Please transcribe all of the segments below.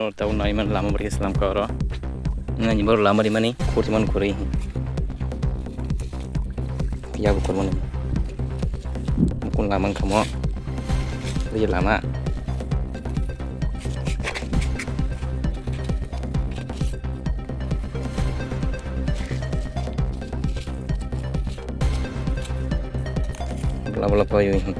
Tahu na iman lama berkeselam kau ngaji baru lama di mana kursiman kuri ya bukan mana mungkin lama kamu dia lama lama apa ini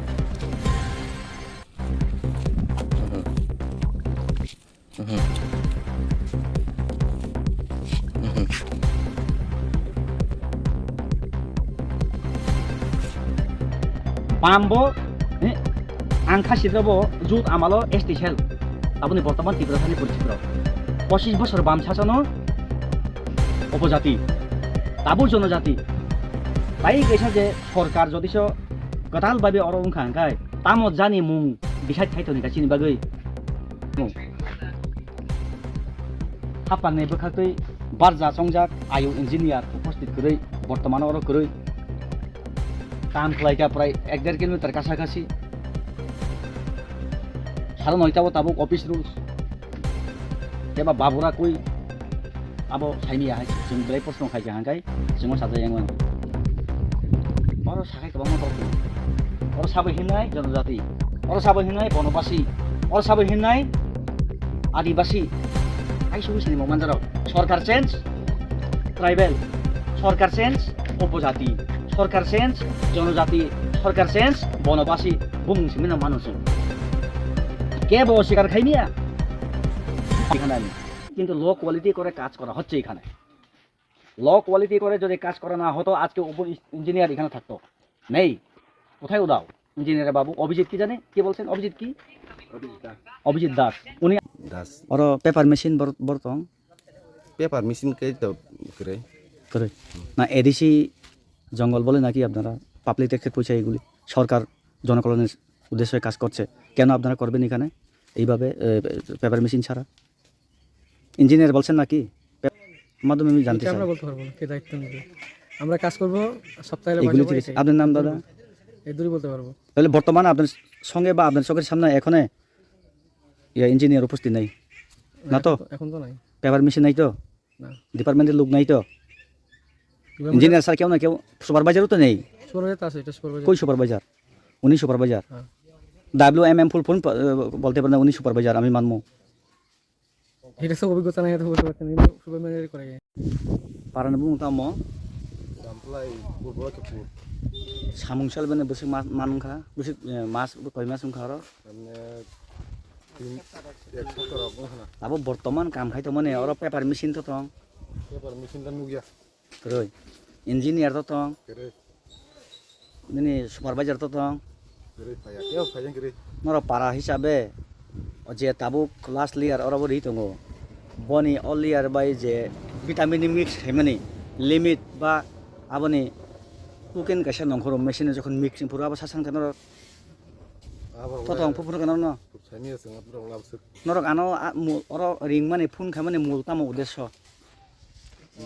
Pambo, angka sidrabo, jut amalo estishel. Aboni বর্তমান তীব্রতানি পরিচিত 25 বছর বাম শাসন উপজাতি তাবুর জনজাতি তাই কেসা যে সরকার যদিস গতাল ভাবে অরংখা আঙ্কায় তামো জানি মুং বিসাইড খাইতনি গাছিনি বাগৈ হাপানে বখাতৈ বারজা সংজাক আয়ু ইঞ্জিনিয়ার উপস্থিত কरै বর্তমান অর কरै কাম খাইকা প্রায় 1.5 কিলোমিটার কাছাকাছি সাড়ে 9টাও তাবুক অফিস রুলস এবার বাবুরা কই আবো সাইমিয়া হাই जों बेलाय प्रश्न खायजा हांगाय जों साजायमोन अर साखाय गोबां मदद दं अर साबै हिनाय जनजाति अर साबै हिनाय बनबासि अर साबै हिनाय आदिबासि आइ सुबिसिनि ममानजाराव सरकार चेन्ज ट्राइबेल सरकार चेन्ज उपजाति सरकार चेन्ज जनजाति सरकार चेन्ज बनबासि बुंसिमिना मानुसि কেবল স্বীকার খাইনিয়া এখানে কিন্তু লো কোয়ালিটি করে কাজ করা হচ্ছে এখানে লো কোয়ালিটি করে যদি কাজ করা না হতো আজকে উপর ইঞ্জিনিয়ার এখানে থাকতো নেই কোথায় উদাও ইঞ্জিনিয়ার বাবু অভিজিৎ কি জানে কি বলছেন অভিজিৎ কি অভিজিৎ দাস উনি দাস ওর পেপার মেশিন বর্তন পেপার মেশিন কে তো করে করে না এডিসি জঙ্গল বলে নাকি আপনারা পাবলিক ট্যাক্সের পয়সা এগুলি সরকার জনকল্যাণের উদ্দেশ্যে কাজ করছে কেন আপনারা করবেন এখানে এইভাবে পেপার মেশিন ছাড়া ইঞ্জিনিয়ার বলছেন নাকি মাধ্যমে আমি জানতে চাই আমরা বলতে পারবো না কে দায়িত্ব নেবে আমরা কাজ করব সপ্তাহে এগুলি ঠিক আছে আপনার নাম দাদা এই দূরই বলতে পারবো তাহলে বর্তমানে আপনার সঙ্গে বা আপনার চোখের সামনে এখানে ইঞ্জিনিয়ার উপস্থিত নেই না তো এখন তো নাই পেপার মেশিন নাই তো না ডিপার্টমেন্টের লোক নাই তো ইঞ্জিনিয়ার স্যার কেউ না কেউ সুপারভাইজারও তো নেই সুপারভাইজার আছে এটা সুপারভাইজার কই সুপারভাইজার উনি সুপারভাইজার হ্যাঁ WMM ফুল ফোন বলতে পারেন উনি সুপারভাইজার আমি মানবো এটা সব অভিজ্ঞতা নাই এটা বলতে পারতেন কিন্তু সুপারভাইজার করে পারান বুং তামো দামপ্লাই বুবলা কপুর সামুংসাল বেনে বসে মানুংখা বসে মাছ কয় মাছ উংখার মানে 1 সপ্তাহ রাখবো না আবো বর্তমান কাম খাইতো মানে ওর পেপার মেশিন তো তং পেপার মেশিন টা নুগিয়া রই ইঞ্জিনিয়ার তো তং করে মানে সুপারভাইজার তো তং করে ফায়া কেও ফায়া করে নর পারা হিসাবে যে তাবুক লাস্ট লিয়ার ওরা বড়ি তঙ্গ বনি অল লিয়ার বাই যে ভিটামিন মিক্স হেমানি লিমিট বা আবনি কুকেন কাইসা নংখর মেশিনে যখন মিক্সিং পুরো আবার সাসান কেন আবার ততং ফুফুর কেন ন সাইনি আছে পুরো লাভছে নরক আনো ওর রিং মানে ফোন খামানে মূল তাম উদ্দেশ্য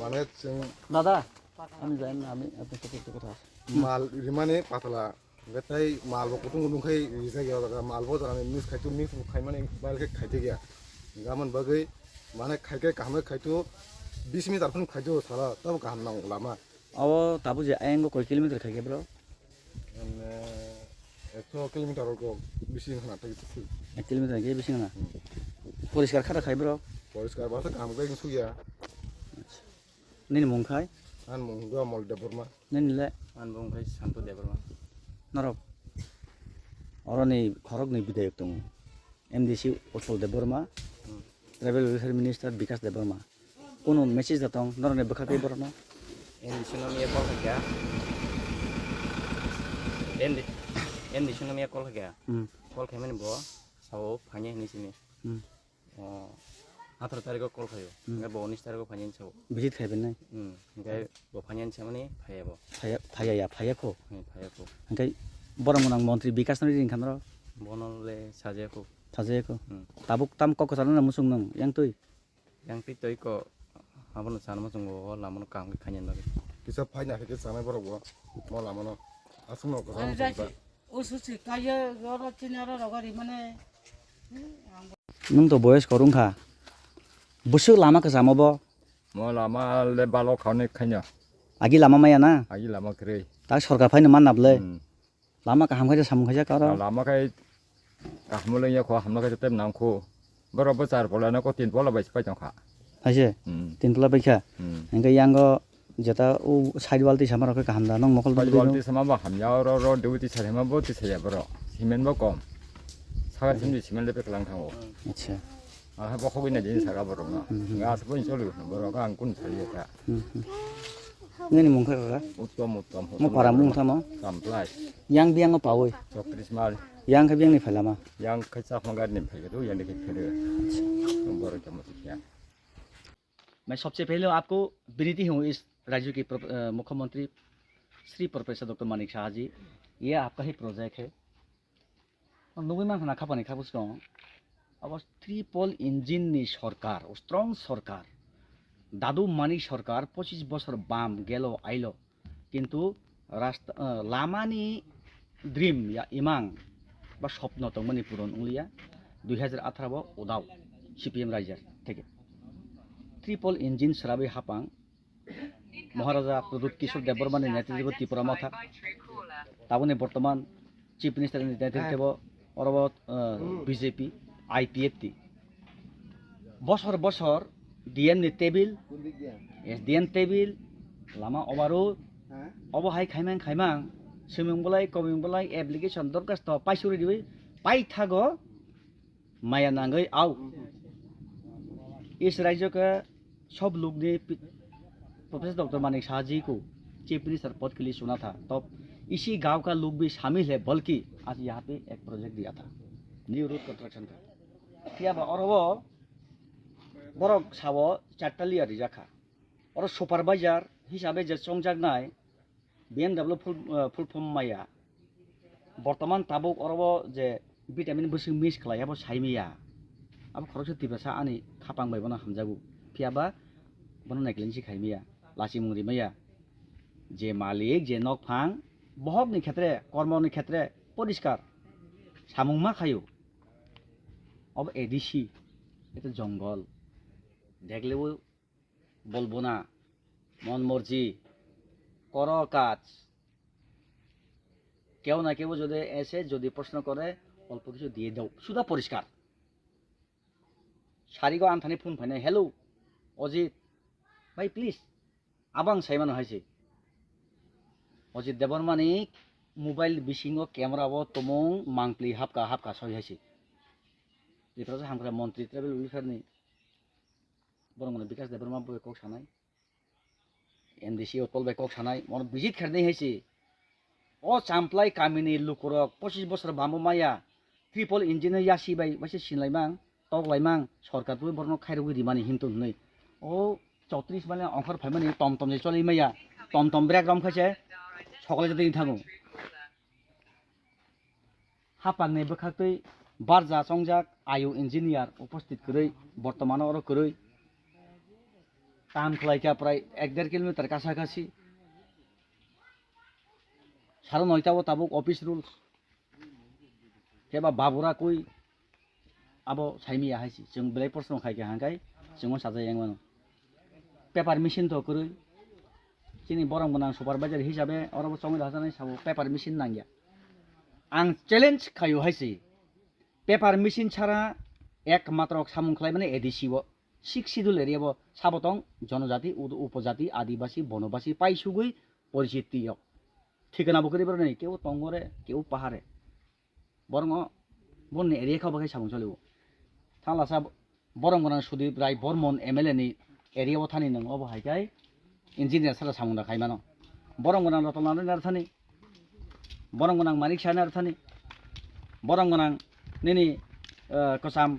মানে जों দাদা আমি জানি না আমি আপনার সাথে একটু কথা আছে মাল রিমানে পাতলা বেটাই মাল কত গুন খাই জায়গা দাদা মাল বজার আমি মিস খাইতো মিস খাই মানে বালকে খাইতে গিয়া গামন বাগै মানে খাইকে কামে খাইতো 20 মিনিট আরফুন খাইতো সারা তব গাম নাও লামা আও তাবু যে আইঙ্গো কয় কিলোমিটার খাইগে ব্রো মানে 100 কিলোমিটার কো বেশি না থাকি 1 কিলোমিটার গিয়ে বেশি না পরিষ্কার খাতা খাই ব্রো পরিষ্কার বাসা কাম গাই সুইয়া নিন মুং খাই আন মুঙ্গা মলদে বর্মা নিন লে an bung kai santu de berma নরক অরনি খরক নি বিধায়ক দङ MDC অটল দেববর্মা ট্রাভেল ওয়েলফেয়ার মিনিস্টার বিকাশ দেববর্মা কোনো message দতং নরনে বখাকై বরনো en di suno mia kol kaya en di suno mia kol kaya kol kaya mani bo sao phanye ni sini oh 18 tarik kol khayo ngai bo 19 tarik phanye sao visit খাইবেন নাই ngai bo phanye chamani phaye bo ফায়া ফায়াখো phaye ko ओमफ्राय बरमनां मन्त्रि बिकास नरि रिंखान र bonole saje ko थाजेको Tabuk ताम कक जानो ना मुसुं नं yang tui yang pitoi ko abono sanmo jungo lamono kam khanyen bagi কিসা ফাইনা থেকে জানাই বড় মলা মনো আসুন কথা ওসুচি কাইয়া গর চিনারা রগারি মানে नों तो बयस करুंखा busuk lama ke sama bo Mau lama le balok kau ni kayaknya. agi lama maya na Agi lama kiri. tak sorkar phai man naple lama ka ham kha sam kha ka Kalau lama kai kamu le ya kau hamna kai tetap nangku. Berapa besar pola nak kau tin pola baik baik jangka. haise tintola baikha engka yango jeta u sidewall ti samar ka hamda nong mokol Baik dulu walti sama bah hamnya ro dewi ti saya mah boti saya bro. Simen bah kom. Sakat sini simen lebih kelang tango. acha Ah bah kau ini jadi sakat bro na. Nggak sepun solu bro kan kun saya tak. ngeni mong kha ka Uttom uttom. mo para mong thamo Sampai. yang biang pawoi Dokter Ismail. yang ka biang ni phalama Yang kecak manggar nih pergi tu yang dekat kiri. Baru kamu sekian. मैं सबसे पहले आपको विनती हूँ इस राज्य के मुख्यमंत्री श्री प्रोफेसर डॉक्टर मानिक शाह जी ये आपका ही प्रोजेक्ट है और नोबई मान खाना खापाने खा बुझो अब ट्रिपल इंजिन नि सरकार स्ट्रंग सरकार दादू मानिक सरकार 25 बছর बाम गेलो आइलो किंतु रास्ता लामानि ड्रीम या इमां बा स्वप्न तंगमनि पूरण उंलिया 2018 उदाव सीपीएम राज्य থেকে ट्रिपल इंजिन सराबे हापां महाराजा प्रदूत किशोर देबबर्मानि नेतृत्व त्रिपुरा माथा ताबने बर्तमान चीफ मिनिस्टर नेतृत्व अरब बीजेपी आईपीएफ टी बसर बसर डीएम नि टेबिल एसडीएम टेबिल लामा अबारो अब हाय खाइमां खाइमां सिमिंबलाय कमिंबलाय एप्लीकेशन दरखास्त पाइसुरि दिबै पाइथागो माया नांगै आउ इस राज्य का सब लोग ने प्रोफेसर डॉक्टर मानिक शाह जी को चीफ मिनिस्टर पद के लिए चुना था तब इसी गांव का लोग भी शामिल है बल्कि आज यहाँ पे एक प्रोजेक्ट दिया था न्यू रोड कंस्ट्रक्शन का क्या और वो बरक सावो चारटालिया रिजाखा और सुपरवाइजार हिसाबै जे संजागनाय BMW फुल फर्म माया बर्तमान ताबुक और वो जे विटामिन बसि मिस खालायाबो साइमिया अब खरस तिब्रासा आनि खापांबाय बना हामजागु फियाबा बना नायक्लेनसि खाइमिया लासि मुंगरि मैया जे मालिक जे नकफां बहकनि क्षेत्रे कर्मनि क्षेत्रे परिष्कार सामुंमा खायो अब एडिसि এটা জঙ্গল দেখলেও বলবো না মন মর্জি করো কাজ কেউ না কেউ যদি এসে যদি প্রশ্ন করে অল্প কিছু দিয়ে দাও সুদা পরিষ্কার সারিগো আনথানি ফোন ফাইনে हेलो अजित भाई प्लीज आबां साइमान हाइसे अजित देबरमानि मोबाइल बिसिंगो कैमराबो तमं मांगप्लि हाबका सय हाइसे बेफोरावसो हामग्रा मन्त्रि ट्राइबेल वेलफेयारनि बरंगना विकास देबरमा बय कक सानाय एनडीसी अटल बाय कक सानाय मन विजिट खारनै हाइसे अ चामप्लाय कामिनि लुकरक 25 बছর बामो माया ट्रिपल इंजिन यासि बाय बासे सिनलायमां तगलायमां सरकारबो बरनो खायरगु रिमानि हिंतु नै ओ 34 माने अंखर फाइमानि टमटम जे चलि माया टमटम ब्रेक रम खायसे सकले जदि थाङो हापांनि बखातै बारजा संजाक आयु इंजिनियर उपस्थित करै बर्तमान और करै काम खलायका प्राय 1.5 किलोमीटर काछाकाछि 9:30 ताबुक ऑफिस रूल्स केबा बाबुरा कोई अब साइमिया हाइसि जों ब्लै प्रश्न खायके हांगाय जों साजाय यांगमानो पेपार मेसिन तो करै जोंनि बरंगना सुपारभाइजार हिसाबै अरब संगि हाजानाय साबो पेपार मेसिन नांगिया आं चैलेंज खायो हाइसि पेपार मेसिन छाड़ा एकमात्र सामुं खालायमाने एडिसिबो 6 शिड्यूल एरियाबो साबतं जनजाति उपजाति आदिवासी बनवासी पाइसुगै परिस्थितियाव ठिकानाबो करिबार नै केउ तंगरे केउ पाहारे बरंग बननि एरिया खाबाखै सामुं चलिबो थांलासा बरंगना सुदीप राय बर्मन एमएलए नि एरियाव थानि नों अब हायगाय इंजिनियर सारा सामुं खायमानो बरंगना रतनानै नारथानि बरंगना मानिक शाह नारथानि बरंगना निनि कसाम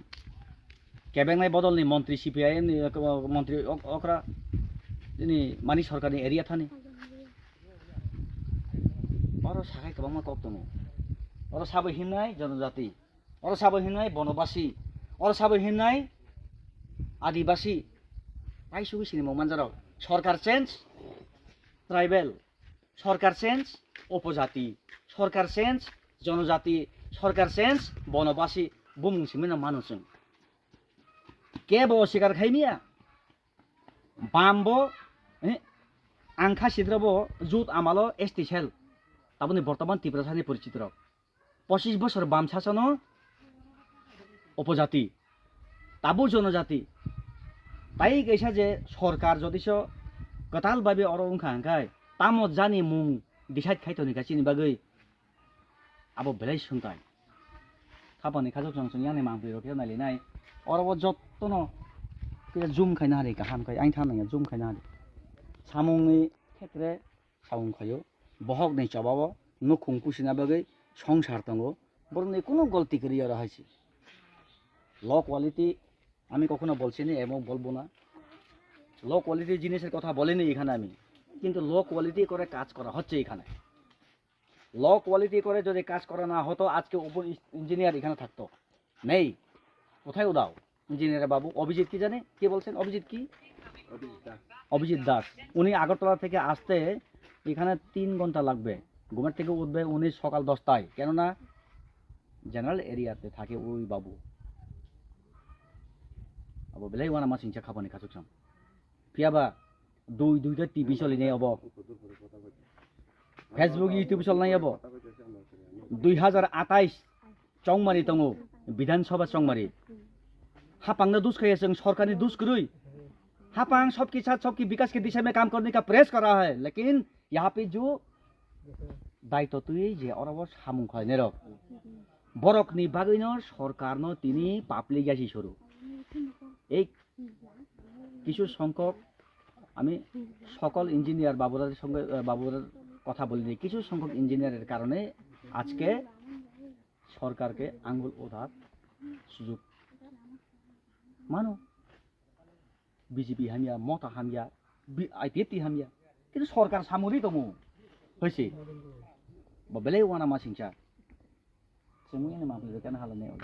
केबेंनाय बदलनि मंत्री सीपीआईएम नि मंत्री अक्रा दिनै मानि सरकारनि एरिया थानि और साखाय गोबां कक दङ और साबो हिनाय जनजाति और साबो हिनाय बनवासी और साबो हिनाय आदिवासी पाइसुगु सिनेमा मानजाराव सरकार चेंज ट्राइबेल सरकार चेंज उपजाति सरकार चेंज जनजाति सरकार चेंज बनवासी बुमुंसिमिना मानुसजों কে bo শিকার খাইমিয়া বামবো আংখা সিদ্রবো জুত আমালো এসটি সেল তাবনি বর্তমান ত্রিপুরা সানি পরিচিত রক 25 বছর বাম শাসন উপজাতি তাবু জনজাতি তাই গেছা যে সরকার যদিস কতাল ভাবে অরংখা হাঙ্কায় তামত জানি মুং ডিসাইড খাইতো নিকা চিনি বাগৈ আবো বেলাই সুনতাই খাপানি খাজক সংসং याने मांगफै रखे नालि नाय अरबो जत्तन के जुम खाइना हारि गाहाम खाइ आइन थानाया जुम खाइना हारि सामुंनि क्षेत्रे सामुं खायो बहक नै चबाबो नुखुं पुसिना बागै সংসার दंगो বরং কোনো গলতি করি আর হয়েছে ল কোয়ালিটি আমি কখনো বলছি না এবং বলবো না ল কোয়ালিটির জিনিসের কথা বলিনি এখানে আমি কিন্তু ল কোয়ালিটি করে কাজ করা হচ্ছে এখানে ল কোয়ালিটি করে যদি কাজ করা না হতো আজকে উপর ইঞ্জিনিয়ার এখানে থাকতো নেই কোথায় উদাও ইঞ্জিনিয়ার বাবু অভিজিৎ কি জানে কে বলছেন অভিজিৎ কি অভিজিৎ দাস উনি আগরতলা থেকে আসতে এখানে 3 ঘন্টা লাগবে ঘুমের থেকে উঠবে উনি সকাল 10টায় কেননা জেনারেল এরিয়াতে থাকে ওই বাবু আবো বেলাই ওয়ানা মা সিংচা খাবানি খাচুকসাম পিয়াবা দুইটা টিভি চলি নাই অব ফেসবুক ইউটিউব চল নাই অব 2028 চংমারি दङ विधानसभा चंमारी हापांगनो दुस खाए जों सरकारनि दुस गरुई हापांग सबके साथ सबकी विकास के दिशा में काम करने का प्रयास कर रहा है लेकिन यहाँ पे जो दायित्व तुई जे अरब सामुं खायने रक बरकनि बागैनो सरकारनो तिनि पापलि गासि शुरू এই কিছু সংখ্যক আমি সকল ইঞ্জিনিয়ার বাবুরাদের সঙ্গে বাবুরার কথা বলিনি কিছু সংখ্যক ইঞ্জিনিয়ারের কারণে আজকে সরকারকে আঙ্গুল ওঠার সুযোগ মানো বিজেপি হামিয়া মতা হামিয়া আইপিএফটি হামিয়া কিন্তু সরকার সামরি দङ হয়েছে বেলে ওয়ানা মা সিংচা जों एने माबा केन हालनायाव